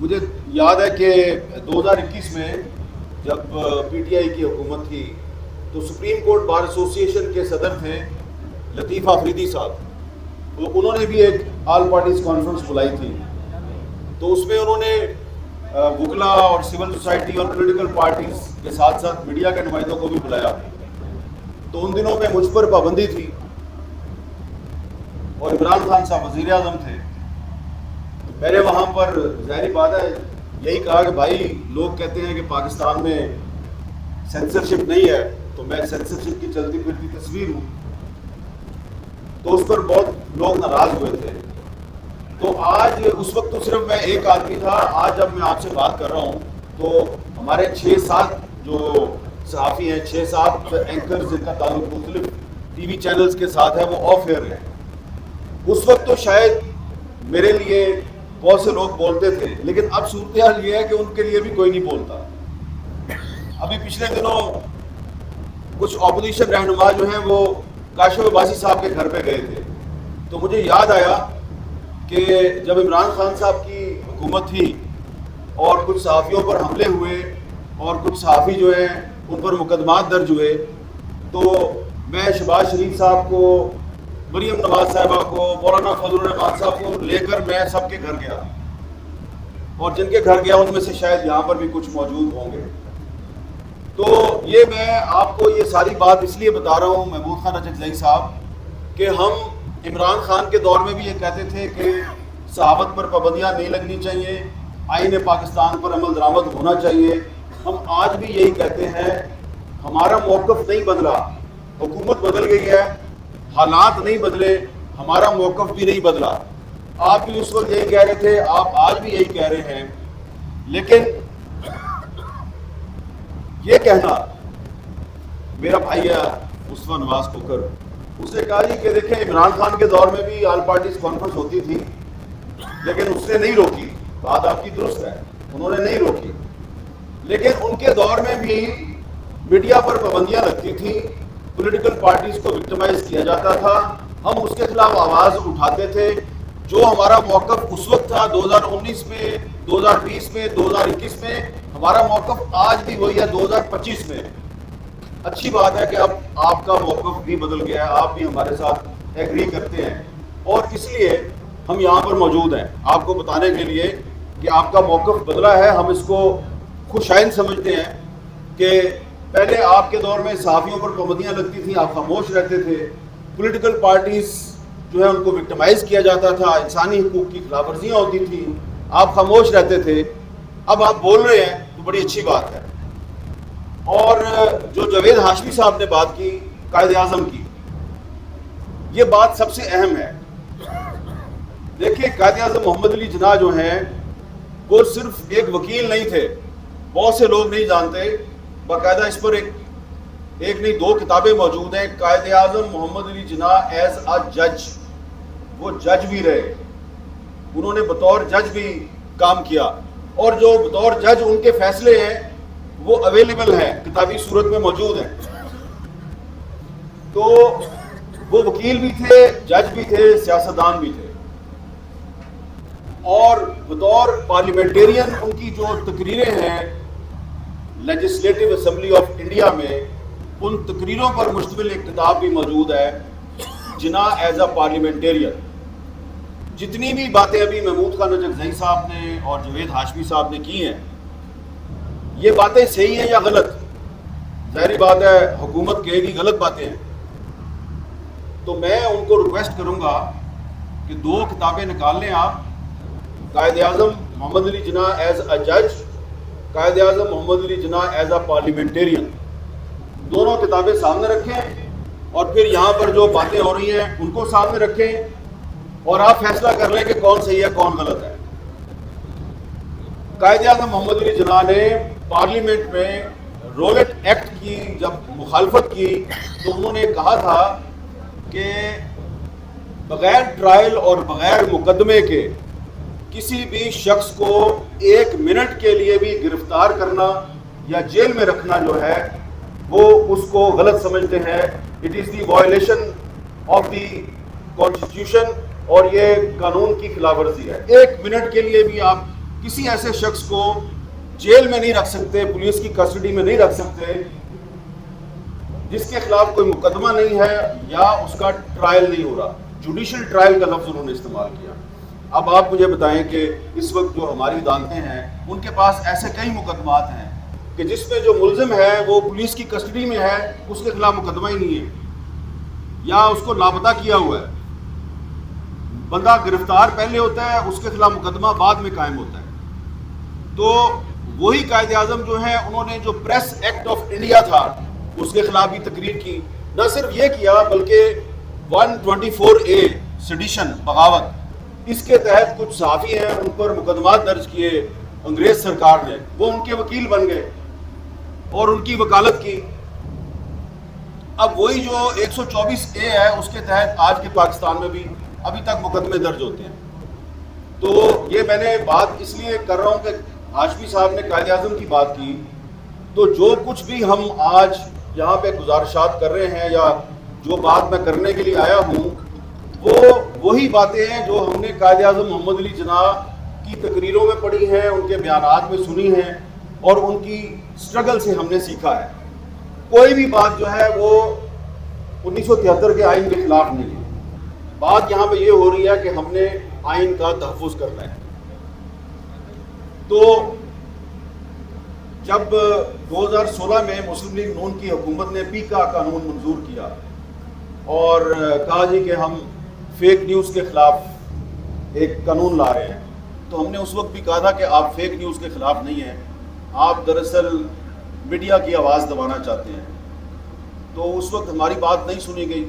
مجھے یاد ہے کہ 2021 میں جب پی ٹی آئی کی حکومت تھی تو سپریم کورٹ بار ایسوسی ایشن کے صدر تھے لطیف آفریدی صاحب. تو انہوں نے بھی ایک آل پارٹیز کانفرنس بلائی تھی. تو اس میں انہوں نے وکلا اور سول سوسائٹی اور پولیٹیکل پارٹیز کے ساتھ ساتھ میڈیا کے نمائندوں کو بھی بلایا. تو ان دنوں میں مجھ پر پابندی تھی اور عمران خان صاحب وزیر اعظم تھے. میں نے وہاں پر ظاہری بات ہے یہی کہا کہ بھائی لوگ کہتے ہیں کہ پاکستان میں سینسرشپ نہیں ہے, تو میں سینسرشپ کی چلتی پھرتی تصویر ہوں. تو اس پر بہت لوگ ناراض ہوئے تھے. تو آج اس وقت تو صرف میں ایک آدمی تھا, آج جب میں آپ سے بات کر رہا ہوں تو ہمارے 6-7 جو صحافی ہیں, 6-7 اینکرز جن کا تعلق مختلف ٹی وی چینلز کے ساتھ ہے وہ آف ایئر ہیں. اس وقت تو شاید میرے لیے بہت سے لوگ بولتے تھے, لیکن اب صورتحال یہ ہے کہ ان کے لیے بھی کوئی نہیں بولتا. ابھی پچھلے دنوں کچھ اپوزیشن رہنما جو ہیں وہ کاشف عباسی صاحب کے گھر پہ گئے تھے. تو مجھے یاد آیا کہ جب عمران خان صاحب کی حکومت تھی اور کچھ صحافیوں پر حملے ہوئے اور کچھ صحافی جو ہیں ان پر مقدمات درج ہوئے, تو میں شہباز شریف صاحب کو, مریم نواز صاحبہ کو, مولانا فضل الرحمان صاحب کو لے کر میں سب کے گھر گیا, اور جن کے گھر گیا ان میں سے شاید یہاں پر بھی کچھ موجود ہوں گے. تو یہ میں آپ کو یہ ساری بات اس لیے بتا رہا ہوں محمود خان اچکزئی صاحب, کہ ہم عمران خان کے دور میں بھی یہ کہتے تھے کہ صحافت پر پابندیاں نہیں لگنی چاہیے, آئین پاکستان پر عمل درآمد ہونا چاہیے. ہم آج بھی یہی کہتے ہیں. ہمارا موقف نہیں بدلا, حکومت بدل گئی ہے, حالات نہیں بدلے, ہمارا موقف بھی نہیں بدلا. آپ بھی اس وقت یہی کہہ رہے تھے, آپ آج بھی یہی کہہ رہے ہیں. لیکن یہ کہنا, میرا بھائی ہے مصطفیٰ نواز کھوکھر, اس نے کہا جی کہ دیکھیں عمران خان کے دور میں بھی آل پارٹیز کانفرنس ہوتی تھی لیکن اس نے نہیں روکی. بات آپ کی درست ہے, انہوں نے نہیں روکی, لیکن ان کے دور میں بھی میڈیا پر پابندیاں لگتی تھیں, پولیٹیکل پارٹیز کو وکٹمائز کیا جاتا تھا, ہم اس کے خلاف آواز اٹھاتے تھے. جو ہمارا موقف اس وقت تھا 2019 میں, 2020 میں, 2021 میں, ہمارا موقف آج بھی وہی ہے 2025 میں. اچھی بات ہے کہ اب آپ کا موقف بھی بدل گیا ہے, آپ بھی ہمارے ساتھ ایگری کرتے ہیں, اور اس لیے ہم یہاں پر موجود ہیں آپ کو بتانے کے لیے کہ آپ کا موقف بدلا ہے. ہم اس کو خوش آئند سمجھتے ہیں کہ پہلے آپ کے دور میں صحافیوں پر پابندیاں لگتی تھیں, آپ خاموش رہتے تھے, پولیٹیکل پارٹیز جو ہے ان کو وکٹمائز کیا جاتا تھا, انسانی حقوق کی خلاف ورزیاں ہوتی تھیں, آپ خاموش رہتے تھے. اب آپ بول رہے ہیں تو بڑی اچھی بات ہے. اور جو جاوید ہاشمی صاحب نے بات کی قائد اعظم کی, یہ بات سب سے اہم ہے. دیکھیں قائد اعظم محمد علی جناح جو ہیں وہ صرف ایک وکیل نہیں تھے, بہت سے لوگ نہیں جانتے, باقاعدہ اس پر ایک نہیں 2 کتابیں موجود ہیں. قائد اعظم محمد علی جناح ایز اے جج, وہ جج بھی رہے, انہوں نے بطور جج بھی کام کیا, اور جو بطور جج ان کے فیصلے ہیں وہ اویلیبل ہیں, کتابی صورت میں موجود ہیں. تو وہ وکیل بھی تھے, جج بھی تھے, سیاستدان بھی تھے, اور بطور پارلیمنٹیرین ان کی جو تقریریں ہیں لیجسلیٹو اسمبلی آف انڈیا میں, ان تقریروں پر مشتمل ایک کتاب بھی موجود ہے, جناح ایز اے پارلیمنٹیرین. جتنی بھی باتیں ابھی محمود خان اچکزئی صاحب نے اور جاوید ہاشمی صاحب نے کی ہیں, یہ باتیں صحیح ہیں یا غلط؟ ظاہری بات ہے حکومت کہے گی غلط باتیں ہیں, تو میں ان کو ریکویسٹ کروں گا کہ 2 کتابیں نکال لیں آپ, قائد اعظم محمد علی جناح ایز اے جج, قائد اعظم محمد Ali Jinnah as a parliamentarian. دونوں کتابیں سامنے رکھیں, اور پھر یہاں پر جو باتیں ہو رہی ہیں ان کو سامنے رکھیں, اور آپ فیصلہ کر لیں کہ کون صحیح ہے کون غلط ہے. قائد اعظم محمد علی جناح نے پارلیمنٹ میں رولٹ ایکٹ کی جب مخالفت کی تو انہوں نے کہا تھا کہ بغیر ٹرائل اور بغیر مقدمے کے کسی بھی شخص کو 1 منٹ کے لیے بھی گرفتار کرنا یا جیل میں رکھنا جو ہے وہ اس کو غلط سمجھتے ہیں. It is the violation of the constitution, اور یہ قانون کی خلاف ورزی ہے. 1 منٹ کے لیے بھی آپ کسی ایسے شخص کو جیل میں نہیں رکھ سکتے, پولیس کی کسٹڈی میں نہیں رکھ سکتے جس کے خلاف کوئی مقدمہ نہیں ہے یا اس کا ٹرائل نہیں ہو رہا. جوڈیشل ٹرائل کا لفظ انہوں نے استعمال کیا. اب آپ مجھے بتائیں کہ اس وقت جو ہماری عدالتیں ہیں ان کے پاس ایسے کئی مقدمات ہیں کہ جس میں جو ملزم ہے وہ پولیس کی کسٹڈی میں ہے, اس کے خلاف مقدمہ ہی نہیں ہے یا اس کو لاپتہ کیا ہوا ہے. بندہ گرفتار پہلے ہوتا ہے, اس کے خلاف مقدمہ بعد میں قائم ہوتا ہے. تو وہی قائد اعظم جو ہیں انہوں نے جو پریس ایکٹ آف انڈیا تھا اس کے خلاف بھی تقریر کی. نہ صرف یہ کیا بلکہ 124A سیڈیشن, بغاوت, اس کے تحت کچھ صحافی ہیں ان پر مقدمات درج کیے انگریز سرکار نے, وہ ان کے وکیل بن گئے اور ان کی وکالت کی. اب وہی جو 124A ہے اس کے تحت آج کے پاکستان میں بھی ابھی تک مقدمے درج ہوتے ہیں. تو یہ میں نے بات اس لیے کر رہا ہوں کہ ہاشمی صاحب نے قائد اعظم کی بات کی, تو جو کچھ بھی ہم آج یہاں پہ گزارشات کر رہے ہیں یا جو بات میں کرنے کے لیے آیا ہوں وہ وہی باتیں ہیں جو ہم نے قائد اعظم محمد علی جناح کی تقریروں میں پڑھی ہیں, ان کے بیانات میں سنی ہیں اور ان کی سٹرگل سے ہم نے سیکھا ہے. کوئی بھی بات جو ہے وہ 1973 کے آئین کے خلاف نہیں ہے. بات یہاں پہ یہ ہو رہی ہے کہ ہم نے آئین کا تحفظ کرنا ہے. تو جب 2016 میں مسلم لیگ نون کی حکومت نے پی کا قانون منظور کیا اور کہا جی کہ ہم فیک نیوز کے خلاف ایک قانون لا رہے ہیں, تو ہم نے اس وقت بھی کہا تھا کہ آپ فیک نیوز کے خلاف نہیں ہیں, آپ دراصل میڈیا کی آواز دبانا چاہتے ہیں. تو اس وقت ہماری بات نہیں سنی گئی.